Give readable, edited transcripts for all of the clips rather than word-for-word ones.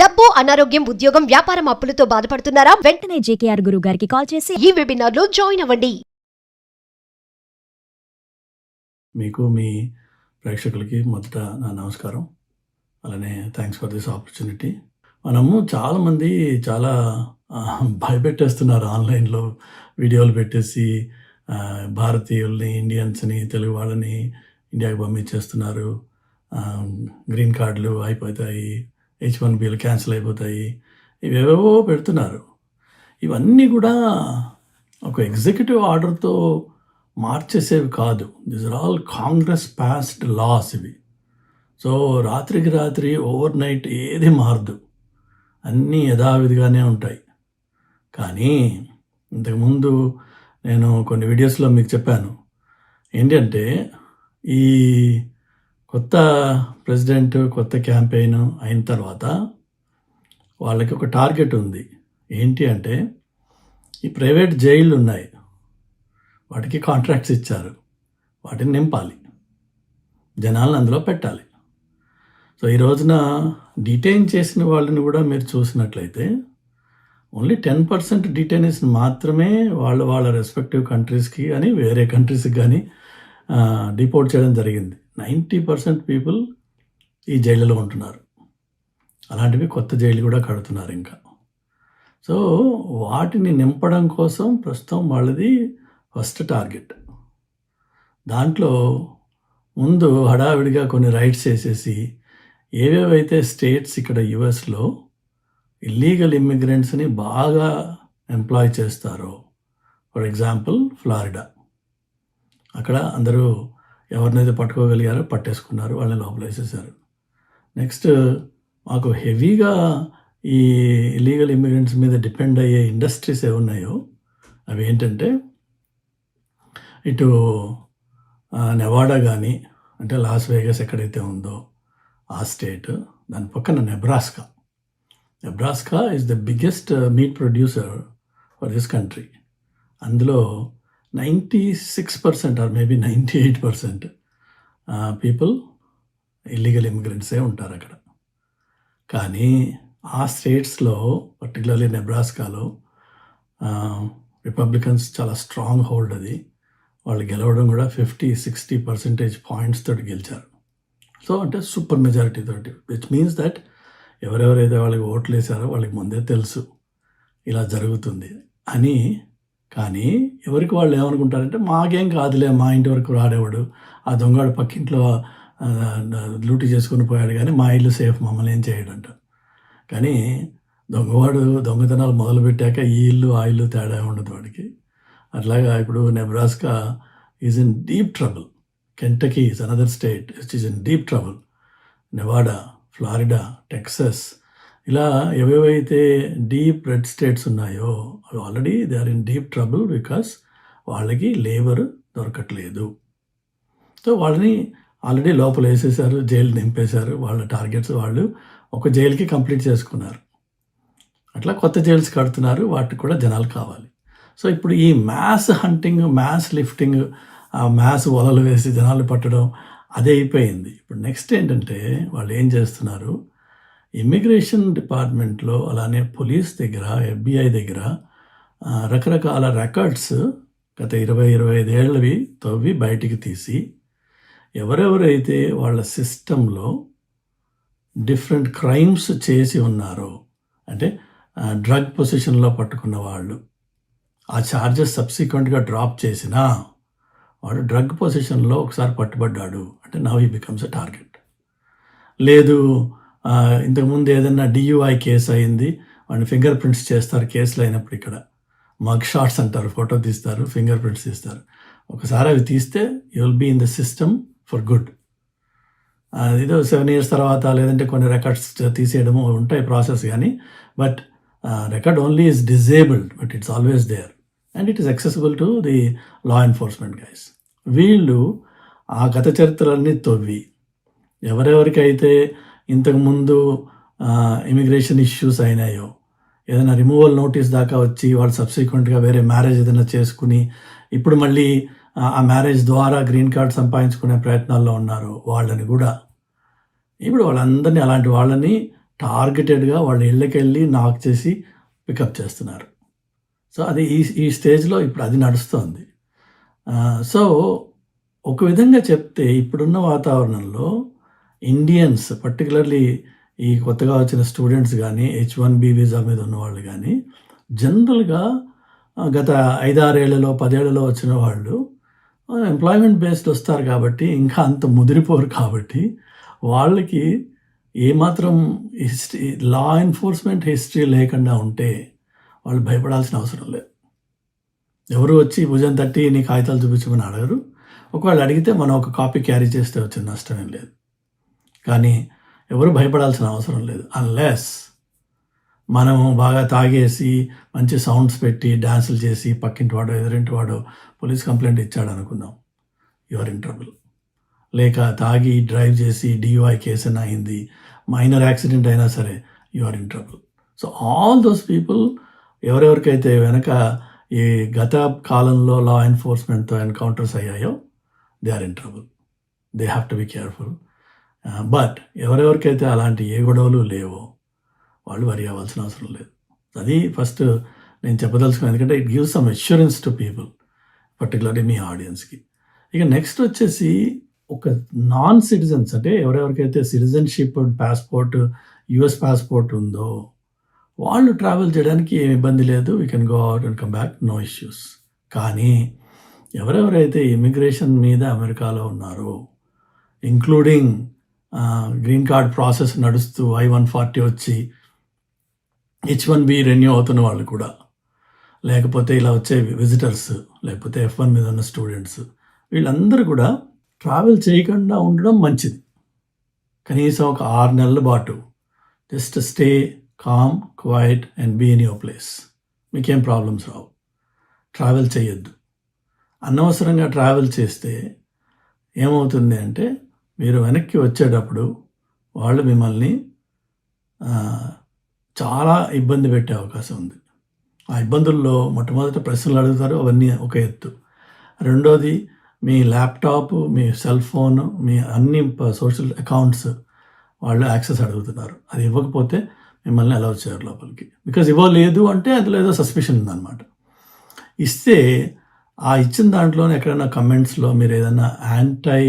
డబ్బు, అనారోగ్యం, ఉద్యోగం, వ్యాపారం అప్పులతో బాధపడుతున్నారా? వెంటనే జేకేఆర్ గురువు గారికి కాల్ చేసి ఈ వెబినార్ లో జాయిన్ అవ్వండి. మీకు మీ ప్రేక్షకులకి మొదట నా నమస్కారం. అలానే థ్యాంక్స్ ఫర్ దిస్ ఆపర్చునిటీ. మనము చాలామంది చాలా భయపెట్టేస్తున్నారు ఆన్లైన్లో వీడియోలు పెట్టేసి భారతీయుల్ని, ఇండియన్స్ని, తెలుగు వాళ్ళని ఇండియాకి పంపించేస్తున్నారు. గ్రీన్ కార్డులు అయిపోతాయి, H1Bలు క్యాన్సిల్ అయిపోతాయి, ఇవేవేవో పెడుతున్నారు. ఇవన్నీ కూడా ఒక ఎగ్జిక్యూటివ్ ఆర్డర్తో మార్చేసేవి కాదు. This are all congress passed laws ఇవి. సో రాత్రికి రాత్రి ఓవర్ నైట్ ఏది మారదు, అన్నీ యథావిధిగానే ఉంటాయి. కానీ ఇంతకుముందు నేను కొన్ని వీడియోస్లో మీకు చెప్పాను ఏంటంటే, ఈ కొత్త ప్రెసిడెంట్, కొత్త క్యాంపెయిన్ అయిన తర్వాత వాళ్ళకి ఒక టార్గెట్ ఉంది. ఏంటి అంటే, ఈ ప్రైవేట్ జైళ్ళు ఉన్నాయి, వాటికి కాంట్రాక్ట్స్ ఇచ్చారు, వాటిని నింపాలి, జనాలను అందులో పెట్టాలి. సో ఈ రోజున డిటైన్ చేసిన వాళ్ళని కూడా మీరు చూసినట్లయితే ఓన్లీ 10% డిటైనీస్ మాత్రమే వాళ్ళ రెస్పెక్టివ్ కంట్రీస్కి కానీ వేరే కంట్రీస్కి కానీ డిపోర్ట్ చేయడం జరిగింది. 90% పీపుల్ ఈ జైళ్ళలో ఉంటున్నారు. అలాంటివి కొత్త జైలు కూడా కడుతున్నారు ఇంకా. సో వాటిని నింపడం కోసం ప్రస్తుతం వాళ్ళది ఫస్ట్ టార్గెట్. దాంట్లో ముందు హడావిడిగా కొన్ని రైట్స్ వేసేసి ఏవేవైతే స్టేట్స్ ఇక్కడ యుఎస్లో ఇల్లీగల్ ఇమ్మిగ్రెంట్స్ని బాగా ఎంప్లాయ్ చేస్తారో, ఫర్ ఎగ్జాంపుల్ ఫ్లారిడా, అక్కడ అందరూ ఎవరినైతే పట్టుకోగలిగారో పట్టేసుకున్నారు, వాళ్ళని లోపల వేసేసారు. నెక్స్ట్ మాకు హెవీగా ఈ ఇల్లీగల్ ఇమ్మిగ్రెంట్స్ మీద డిపెండ్ అయ్యే ఇండస్ట్రీస్ ఏమున్నాయో అవి ఏంటంటే, ఇటు నెవాడా కానీ, అంటే లాస్ వేగస్ ఎక్కడైతే ఉందో ఆ స్టేట్, దాని పక్కన Nebraska is the biggest meet producer for this country. అందులో 96% ఆర్ మేబీ 98% పీపుల్ ఇల్లీగల్ ఇమిగ్రెంట్సే ఉంటారు అక్కడ. కానీ ఆ స్టేట్స్లో, పర్టికులర్లీ నెబ్రాస్కాలో రిపబ్లికన్స్ చాలా స్ట్రాంగ్ హోల్డ్ అది. వాళ్ళు గెలవడం కూడా 50-60% పాయింట్స్ తోటి గెలిచారు. సో అంటే సూపర్ మెజారిటీ తోటి, విచ్ మీన్స్ దట్ ఎవరెవరైతే వాళ్ళకి ఓట్లు వేసారో వాళ్ళకి ముందే తెలుసు ఇలా జరుగుతుంది అని. కానీ ఎవరికి వాళ్ళు ఏమనుకుంటారంటే, మాకేం కాదులే, మా ఇంటి వరకు రాడేవాడు, ఆ దొంగడు పక్కింట్లో లూటీ చేసుకుని పోయాడు, కానీ మా ఇల్లు సేఫ్, మమ్మల్ని ఏం చేయడంట. కానీ దొంగవాడు దొంగతనాలు మొదలుపెట్టాక ఈ ఇల్లు ఆ ఇల్లు తేడా ఉండదు వాడికి. అట్లాగా ఇప్పుడు Nebraska is in deep trouble, Kentucky is another state which is in deep trouble, Nevada, Florida, Texas, ఇలా ఏవేవైతే డీప్ రెడ్ స్టేట్స్ ఉన్నాయో అవి already they are in deep trouble because వాళ్ళకి లేబర్ దొరకట్లేదు. సో వాళ్ళని ఆల్రెడీ లోపల వేసేసారు, జైలు నింపేశారు. వాళ్ళ టార్గెట్స్ వాళ్ళు ఒక జైలుకి కంప్లీట్ చేసుకున్నారు. అట్లా కొత్త జైల్స్ కడుతున్నారు, వాటికి కూడా జనాలు కావాలి. సో ఇప్పుడు ఈ మ్యాస్ హంటింగ్, మ్యాస్ లిఫ్టింగ్, ఆ మ్యాస్ వలలు వేసి జనాలు పట్టడం అదే అయిపోయింది. ఇప్పుడు నెక్స్ట్ ఏంటంటే, వాళ్ళు ఏం చేస్తున్నారు, ఇమ్మిగ్రేషన్ డిపార్ట్మెంట్లో అలానే పోలీస్ దగ్గర, FBI దగ్గర రకరకాల రికార్డ్స్ గత 20-25 ఏళ్ళవి తవ్వి బయటికి తీసి, ఎవరెవరైతే వాళ్ళ సిస్టంలో డిఫరెంట్ క్రైమ్స్ చేసి ఉన్నారో, అంటే డ్రగ్ పొజిషన్లో పట్టుకున్న వాళ్ళు, ఆ ఛార్జెస్ సబ్సిక్వెంట్గా డ్రాప్ చేసినా వాడు డ్రగ్ పొజిషన్లో ఒకసారి పట్టుబడ్డాడు అంటే now he becomes a target. లేదు, ఇంతకుముందు ఏదైనా DUI కేసు అయింది, వాడిని ఫింగర్ ప్రింట్స్ చేస్తారు కేసులు అయినప్పుడు. ఇక్కడ మగ్ షాట్స్ అంటారు, ఫోటో తీస్తారు, ఫింగర్ ప్రింట్స్ తీస్తారు. ఒకసారి అవి తీస్తే you will be in the system for good. ఏదో 7 years తర్వాత లేదంటే కొన్ని రికార్డ్స్ తీసేయడము ఉంటాయి ప్రాసెస్, కానీ but record only is disabled, but it's always there and it is accessible to the law enforcement guys. వీళ్ళు ఆ గత చరిత్రలన్నీ తవ్వి ఎవరెవరికైతే ఇంతకుముందు ఇమిగ్రేషన్ ఇష్యూస్ అయినాయో, ఏదైనా రిమూవల్ నోటీస్ దాకా వచ్చి వాళ్ళు సబ్సిక్వెంట్గా వేరే మ్యారేజ్ ఏదైనా చేసుకుని ఇప్పుడు మళ్ళీ ఆ మ్యారేజ్ ద్వారా గ్రీన్ కార్డ్ సంపాదించుకునే ప్రయత్నాల్లో ఉన్నారు, వాళ్ళని కూడా ఇప్పుడు వాళ్ళందరినీ, అలాంటి వాళ్ళని టార్గెటెడ్గా వాళ్ళ ఇళ్ళకెళ్ళి నాక్ చేసి పికప్ చేస్తున్నారు. సో అది ఈ స్టేజ్లో ఇప్పుడు అది నడుస్తోంది. సో ఒక విధంగా చెప్తే ఇప్పుడున్న వాతావరణంలో ఇండియన్స్ పర్టికులర్లీ ఈ కొత్తగా వచ్చిన స్టూడెంట్స్ కానీ H1B వీసా మీద ఉన్నవాళ్ళు కానీ జనరల్గా గత 5-6 ఏళ్లలో 10 ఏళ్లలో వచ్చిన వాళ్ళు ఎంప్లాయ్మెంట్ బేస్డ్ వస్తారు కాబట్టి ఇంకా అంత ముదిరిపోరు కాబట్టి వాళ్ళకి ఏమాత్రం లా ఎన్ఫోర్స్మెంట్ హిస్టరీ లేకుండా ఉంటే వాళ్ళు భయపడాల్సిన అవసరం లేదు. ఎవరు వచ్చి భుజం తట్టి నీ కాగితాలు చూపించమని అడగరు. ఒకవేళ అడిగితే మనం ఒక కాపీ క్యారీ చేస్తే వచ్చిన నష్టం ఏం లేదు. కానీ ఎవరు భయపడాల్సిన అవసరం లేదు. అన్లెస్ మనము బాగా తాగేసి మంచి సౌండ్స్ పెట్టి డ్యాన్సులు చేసి పక్కింటి వాడో ఎదురింటి వాడో పోలీస్ కంప్లైంట్ ఇచ్చాడు అనుకుందాం, యు ఆర్ ఇన్ ట్రబుల్. లేక తాగి డ్రైవ్ చేసి DUI కేసు అయినా అయింది, మైనర్ యాక్సిడెంట్ అయినా సరే you are in trouble. So all those people ఎవరెవరికైతే వెనక ఈ గత కాలంలో లా ఎన్ఫోర్స్మెంట్తో ఎన్కౌంటర్స్ అయ్యాయో they are in trouble. They have to be careful. But ఎవరెవరికైతే అలాంటి ఏ గొడవలు లేవో వాళ్ళు వరి అవ్వాల్సిన అవసరం లేదు. అది ఫస్ట్ నేను చెప్పదలుచుకున్నాను. ఎందుకంటే it gives some assurance to people, particularly మీ ఆడియన్స్కి. ఇక నెక్స్ట్ వచ్చేసి ఒక నాన్ సిటిజన్స్ అంటే ఎవరెవరికైతే సిటిజన్షిప్ పాస్పోర్ట్ US పాస్పోర్ట్ ఉందో వాళ్ళు ట్రావెల్ చేయడానికి ఏమి ఇబ్బంది లేదు. We can go out and come back, no issues. కానీ ఎవరెవరైతే ఇమిగ్రేషన్ మీద అమెరికాలో ఉన్నారో, ఇంక్లూడింగ్ గ్రీన్ కార్డ్ ప్రాసెస్ నడుస్తూ I-140 వచ్చి H1B రెన్యూ అవుతున్న వాళ్ళు కూడా, లేకపోతే ఇలా వచ్చే విజిటర్స్, లేకపోతే F1 మీద ఉన్న స్టూడెంట్స్, వీళ్ళందరూ కూడా ట్రావెల్ చేయకుండా ఉండడం మంచిది. కనీసం ఒక 6 నెలల పాటు just stay calm, quiet and be in your place. మీకేం ప్రాబ్లమ్స్ రావు. ట్రావెల్ చేయొద్దు. అనవసరంగా ట్రావెల్ చేస్తే ఏమవుతుంది అంటే మీరు వెనక్కి వచ్చేటప్పుడు వాళ్ళు మిమ్మల్ని చాలా ఇబ్బంది పెట్టే అవకాశం ఉంది. ఆ ఇబ్బందుల్లో మొట్టమొదట ప్రశ్నలు అడుగుతారు, అవన్నీ ఒక ఎత్తు. రెండోది మీ ల్యాప్టాప్, మీ సెల్ ఫోన్, మీ అన్ని సోషల్ అకౌంట్స్ వాళ్ళు యాక్సెస్ అడుగుతున్నారు. అది ఇవ్వకపోతే మిమ్మల్ని అలౌ చేయరు లోపలికి. బికాజ్ ఇవ్వలేదు అంటే అందులో ఏదో సస్పిషన్ ఉందన్నమాట. ఇస్తే ఆ ఇచ్చిన దాంట్లోనే ఎక్కడైనా కమెంట్స్లో మీరు ఏదైనా anti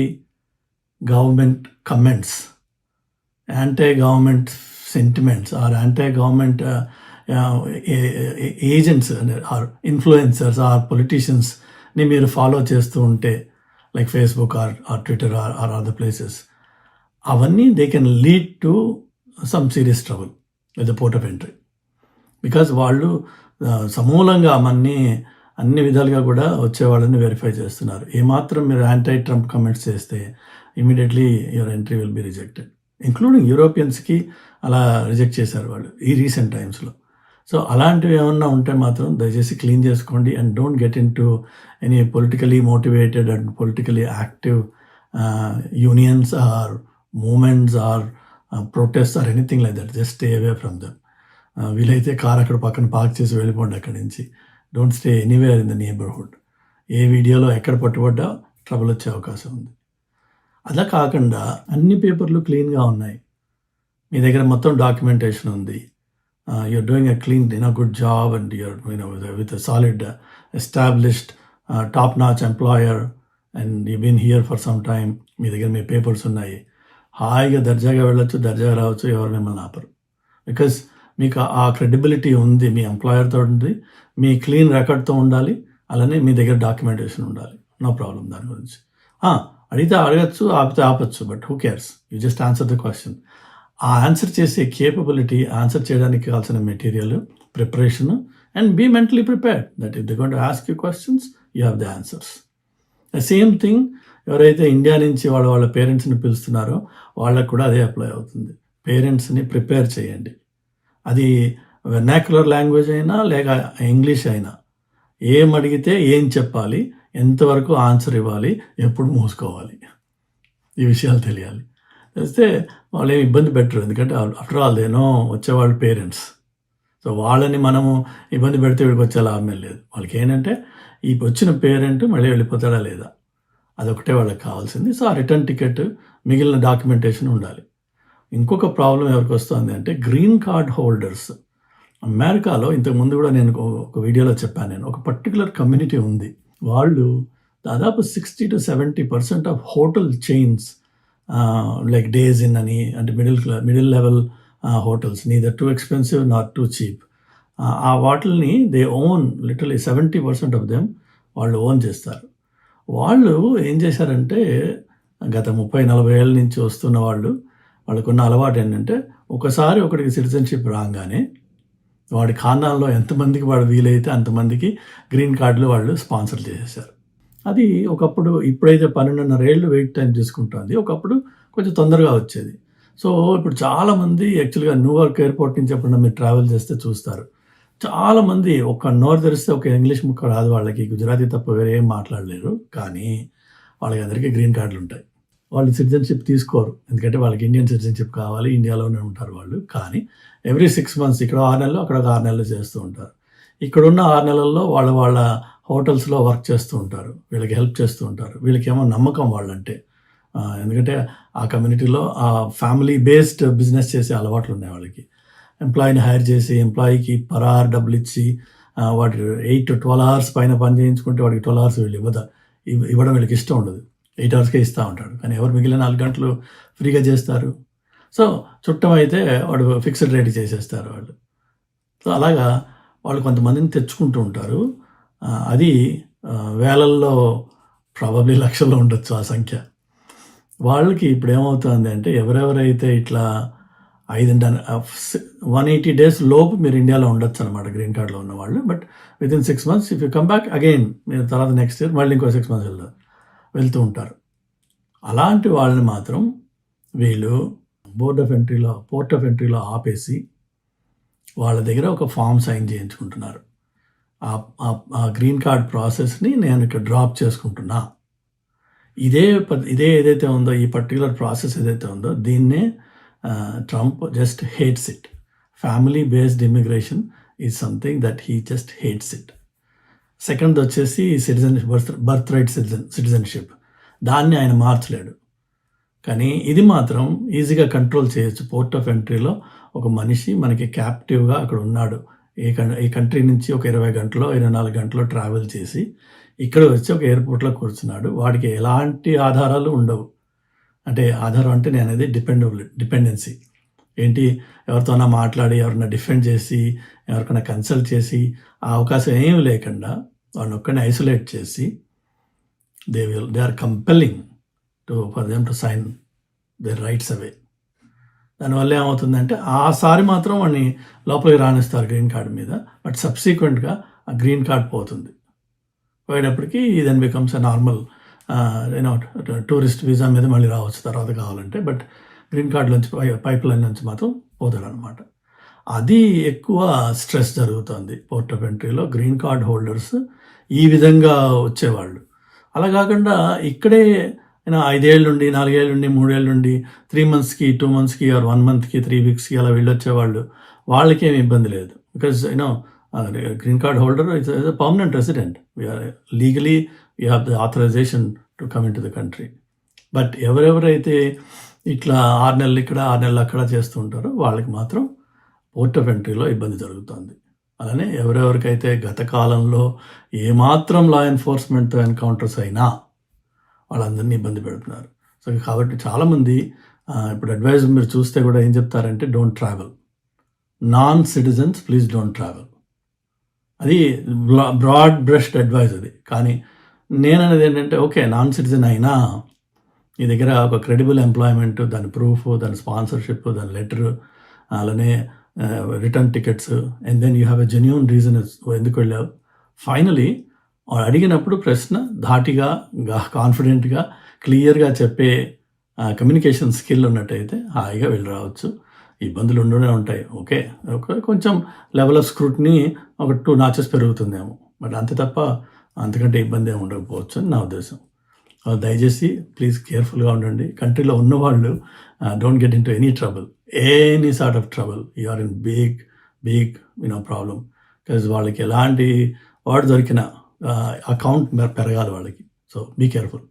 government comments, anti government sentiments or anti government agents or influencers or పొలిటీషియన్స్ని మీరు ఫాలో చేస్తూ ఉంటే, like Facebook or Twitter or other places, అవన్నీ they can lead to some serious trouble with the port of entry. Because వాళ్ళు సమూలంగా అన్ని విధాలుగా కూడా వచ్చేవాళ్ళని వెరిఫై చేస్తున్నారు. ఏమాత్రం మీరు యాంటీ ట్రంప్ కమెంట్స్ చేస్తే immediately your entry will be rejected. Including యూరోపియన్స్కి అలా రిజెక్ట్ చేశారు వాళ్ళు ఈ రీసెంట్ టైమ్స్లో. సో అలాంటివి ఏమన్నా ఉంటే మాత్రం దయచేసి క్లీన్ చేసుకోండి and don't get in to any politically motivated and politically active unions or movements or protest or anything like that. Just stay away from them. వీలైతే కార్ అక్కడ పక్కన పార్క్ చేసి వెళ్ళిపోండి అక్కడి నుంచి. Don't stay anywhere in the neighbourhood. ఏ వీడియోలో ఎక్కడ పట్టుబడ్డా ట్రబుల్ వచ్చే అవకాశం ఉంది. అలా కాకుండా అన్ని పేపర్లు క్లీన్గా ఉన్నాయి, మీ దగ్గర మొత్తం డాక్యుమెంటేషన్ ఉంది, you're doing a clean good job and you're with a solid established top notch employer and you been here for some time, మీ దగ్గర మీ పేపర్స్ ఉన్నాయి, హాయిగా దర్జాగా వెళ్ళొచ్చు, దర్జాగా రావచ్చు, ఎవరు మిమ్మల్ని ఆపరు. బికాజ్ మీకు ఆ క్రెడిబిలిటీ ఉంది, మీ ఎంప్లాయర్తో ఉంది, మీ క్లీన్ రికార్డ్తో ఉండాలి, అలానే మీ దగ్గర డాక్యుమెంటేషన్ ఉండాలి. నో ప్రాబ్లం దాని గురించి. అడిగితే అడగచ్చు, ఆపితే ఆపచ్చు, but who cares, you just answer the question. ఆ ఆన్సర్ చేసే కేపబిలిటీ, ఆన్సర్ చేయడానికి కావాల్సిన material, preparation and be mentally prepared that if they going to ask you questions you have the answers. The same thing ఎవరైతే India నుంచి వాళ్ళ పేరెంట్స్ని పిలుస్తున్నారో వాళ్ళకు కూడా అదే అప్లై అవుతుంది. పేరెంట్స్ని ప్రిపేర్ చేయండి. అది వెర్నాక్యులర్ లాంగ్వేజ్ అయినా లేక ఇంగ్లీష్ అయినా, ఏం అడిగితే ఏం చెప్పాలి, ఎంతవరకు ఆన్సర్ ఇవ్వాలి, ఎప్పుడు మూసుకోవాలి, ఈ విషయాలు తెలియాలి. తెలిస్తే వాళ్ళు ఏమి ఇబ్బంది పెట్టరు. ఎందుకంటే ఆఫ్టర్ ఆల్ దేనో వచ్చేవాళ్ళు పేరెంట్స్. సో వాళ్ళని మనము ఇబ్బంది పెడితే వీడికి వచ్చే లాభం లేదు. వాళ్ళకి ఏంటంటే ఈ వచ్చిన పేరెంట్ మళ్ళీ వెళ్ళిపోతాడా లేదా, అదొకటే వాళ్ళకి కావాల్సింది. సో ఆ రిటర్న్ టికెట్, మిగిలిన డాక్యుమెంటేషన్ ఉండాలి. ఇంకొక ప్రాబ్లం ఎవరికి వస్తుంది అంటే గ్రీన్ కార్డ్ హోల్డర్స్. అమెరికాలో ఇంతకుముందు కూడా నేను ఒక వీడియోలో చెప్పాను, నేను ఒక పర్టికులర్ కమ్యూనిటీ ఉంది. వాళ్ళు దాదాపు 60-70% of hotel chains like days in అని, అంటే middle level hotels, neither too expensive not two cheap, ఆ వాటిల్ని they own, literally 70% of them వాళ్ళు ఓన్ చేస్తారు. వాళ్ళు ఏం చేశారంటే గత 30-40 ఏళ్ళ నుంచి వస్తున్న వాళ్ళకున్న అలవాటు ఏంటంటే, ఒకసారి ఒకటికి సిటిజన్షిప్ రాగానే వాడి ఖానాల్లో ఎంతమందికి వాడు వీలైతే అంతమందికి గ్రీన్ కార్డులు వాళ్ళు స్పాన్సర్ చేసేసారు. అది ఒకప్పుడు, ఇప్పుడైతే 12.5 ఏళ్ళు వెయిట్ టైం తీసుకుంటుంది, ఒకప్పుడు కొంచెం తొందరగా వచ్చేది. సో ఇప్పుడు చాలామంది యాక్చువల్గా న్యూయార్క్ ఎయిర్పోర్ట్ నుంచి ఎప్పుడన్నా మీరు ట్రావెల్ చేస్తే చూస్తారు, చాలామంది ఒక నోరు తెరిస్తే ఒక ఇంగ్లీష్ ముక్క రాదు వాళ్ళకి, గుజరాతీ తప్ప వేరే ఏం మాట్లాడలేరు, కానీ వాళ్ళకి అందరికీ గ్రీన్ కార్డులు ఉంటాయి. వాళ్ళు సిటిజన్షిప్ తీసుకోరు, ఎందుకంటే వాళ్ళకి ఇండియన్ సిటిజన్షిప్ కావాలి, ఇండియాలోనే ఉంటారు వాళ్ళు. కానీ ఎవ్రీ 6 months ఇక్కడ 6 నెలలు, అక్కడ 6 నెలలు చేస్తూ ఉంటారు. ఇక్కడున్న 6 నెలల్లో వాళ్ళ హోటల్స్లో వర్క్ చేస్తూ ఉంటారు, వీళ్ళకి హెల్ప్ చేస్తూ ఉంటారు. వీళ్ళకేమో నమ్మకం వాళ్ళంటే, ఎందుకంటే ఆ కమ్యూనిటీలో ఆ ఫ్యామిలీ బేస్డ్ బిజినెస్ చేసే అలవాట్లు ఉన్నాయి వాళ్ళకి. ఎంప్లాయీని హైర్ చేసి ఎంప్లాయీకి పర్ అవర్ డబ్బులు ఇచ్చి వాటి 8 to 12 hours పైన పని చేయించుకుంటే వాడికి 12 hours వీళ్ళు ఇవ్వడం వీళ్ళకి ఇష్టం ఉండదు, 8 hours ఇస్తూ ఉంటాడు. కానీ ఎవరు మిగిలిన 4 గంటలు ఫ్రీగా చేస్తారు. సో చుట్టం అయితే వాడు ఫిక్స్డ్ రేట్ చేసేస్తారు వాళ్ళు. సో అలాగా వాళ్ళు కొంతమందిని తెచ్చుకుంటూ ఉంటారు. అది వేలల్లో, ప్రాబబ్లీ లక్షల్లో ఉండొచ్చు ఆ సంఖ్య. వాళ్ళకి ఇప్పుడు ఏమవుతుంది అంటే, ఎవరెవరైతే ఇట్లా 180 days లోపు మీరు ఇండియాలో ఉండొచ్చు అనమాట గ్రీన్ కార్డులో ఉన్న వాళ్ళు. But within 6 months if you come back again, మీరు తర్వాత నెక్స్ట్ ఇయర్ మళ్ళీ ఇంకో 6 months వెళ్తూ ఉంటారు. అలాంటి వాళ్ళని మాత్రం వీళ్ళు పోర్ట్ ఆఫ్ ఎంట్రీలో ఆపేసి వాళ్ళ దగ్గర ఒక ఫామ్ సైన్ చేయించుకుంటున్నారు. ఆ గ్రీన్ కార్డ్ ప్రాసెస్ని నేను ఇక్కడ డ్రాప్ చేసుకుంటున్నా. ఇదే ఏదైతే ఉందో, ఈ పర్టికులర్ ప్రాసెస్ ఏదైతే ఉందో, దీన్నే Trump just hates it. Family based immigration is something that he just hates it. Second వచ్చేసి బర్త్ రైట్ సిటిజన్షిప్, దాన్ని ఆయన మార్చలేడు. కానీ ఇది మాత్రం ఈజీగా కంట్రోల్ చేయొచ్చు. పోర్ట్ ఆఫ్ ఎంట్రీలో ఒక మనిషి మనకి క్యాప్టివ్గా అక్కడ ఉన్నాడు, ఈ కంట్రీ నుంచి ఒక 20 గంటలో 24 గంటలో ట్రావెల్ చేసి ఇక్కడ వచ్చి ఒక ఎయిర్పోర్ట్లో కూర్చున్నాడు. వాడికి ఎలాంటి ఆధారాలు ఉండవు. అంటే ఆధారం అంటే నేను అనేది డిపెండెన్సీ ఏంటి, ఎవరితోనా మాట్లాడి, ఎవరైనా డిఫెండ్ చేసి, ఎవరికైనా కన్సల్ట్ చేసి, ఆ అవకాశం ఏమి లేకుండా వాళ్ళని ఒక్కడిని ఐసోలేట్ చేసి they are compelling for them to sign their rights away. దానివల్ల ఏమవుతుందంటే, ఆసారి మాత్రం వాడిని లోపలికి రాణిస్తారు గ్రీన్ కార్డ్ మీద, బట్ సబ్సిక్వెంట్గా ఆ గ్రీన్ కార్డ్ పోతుంది. పోయేటప్పటికి then becomes a normal tourist visa మీద మళ్ళీ రావచ్చు తర్వాత కావాలంటే, బట్ గ్రీన్ కార్డ్ నుంచి పైప్ లైన్ నుంచి మాత్రం పోతాడు అనమాట. అది ఎక్కువ స్ట్రెస్ జరుగుతుంది పోర్ట్ ఆఫ్ ఎంట్రీలో. గ్రీన్ కార్డ్ హోల్డర్స్ ఈ విధంగా వచ్చేవాళ్ళు. అలా కాకుండా ఇక్కడే 5 ఏళ్ళ నుండి, 4 ఏళ్ళ నుండి, 3 ఏళ్ళ నుండి 3 monthsకి, 2 monthsకి, ఆర్ 1 monthకి, 3 weeksకి అలా వెళ్ళొచ్చేవాళ్ళు, వాళ్ళకేమి ఇబ్బంది లేదు. Because green card holder is a permanent resident. Legally you have the authorization to come in to the country. But ఎవరెవరైతే ఇట్లా 6 నెలలు ఇక్కడ 6 నెలలు అక్కడ చేస్తూ ఉంటారో వాళ్ళకి మాత్రం పోర్ట్ ఆఫ్ ఎంట్రీలో ఇబ్బంది జరుగుతుంది. అలానే ఎవరెవరికైతే గత కాలంలో ఏమాత్రం లా ఎన్ఫోర్స్మెంట్తో ఎన్కౌంటర్స్ అయినా వాళ్ళందరినీ ఇబ్బంది పెడుతున్నారు. సో కాబట్టి చాలామంది ఇప్పుడు అడ్వైజ్ మీరు చూస్తే కూడా ఏం చెప్తారంటే, don't travel, non citizens please don't travel. అది బ్రాడ్ బ్రష్డ్ అడ్వైజ్ అది. కానీ నేను అనేది ఏంటంటే, ఓకే నాన్ సిటిజన్ అయినా నీ దగ్గర ఒక క్రెడిబుల్ ఎంప్లాయ్మెంట్, దాని ప్రూఫ్, దాని స్పాన్సర్షిప్, దాని లెటర్, అలానే return tickets, and then you have a genuine reason ఎందుకు వెళ్ళావు. ఫైనలీ అడిగినప్పుడు ప్రశ్న ధాటిగా, కాన్ఫిడెంట్గా, క్లియర్గా చెప్పే కమ్యూనికేషన్ స్కిల్ ఉన్నట్టయితే హాయిగా వెళ్ళి రావచ్చు. ఇబ్బందులు ఉండనే ఉంటాయి, ఓకే, కొంచెం లెవెల్ ఆఫ్ స్క్రూట్ని ఒక 2 notches పెరుగుతుందేమో, బట్ అంతే తప్ప అంతకంటే ఇబ్బంది ఏమి ఉండకపోవచ్చు అని నా ఉద్దేశం. దయచేసి ప్లీజ్ కేర్ఫుల్గా ఉండండి. కంట్రీలో ఉన్నవాళ్ళు don't get in to any trouble, any sort of trouble. You are in big problem. Because వాళ్ళకి ఎలాంటి వాడు దొరికిన అకౌంట్ పెరగాలి వాళ్ళకి. So be careful.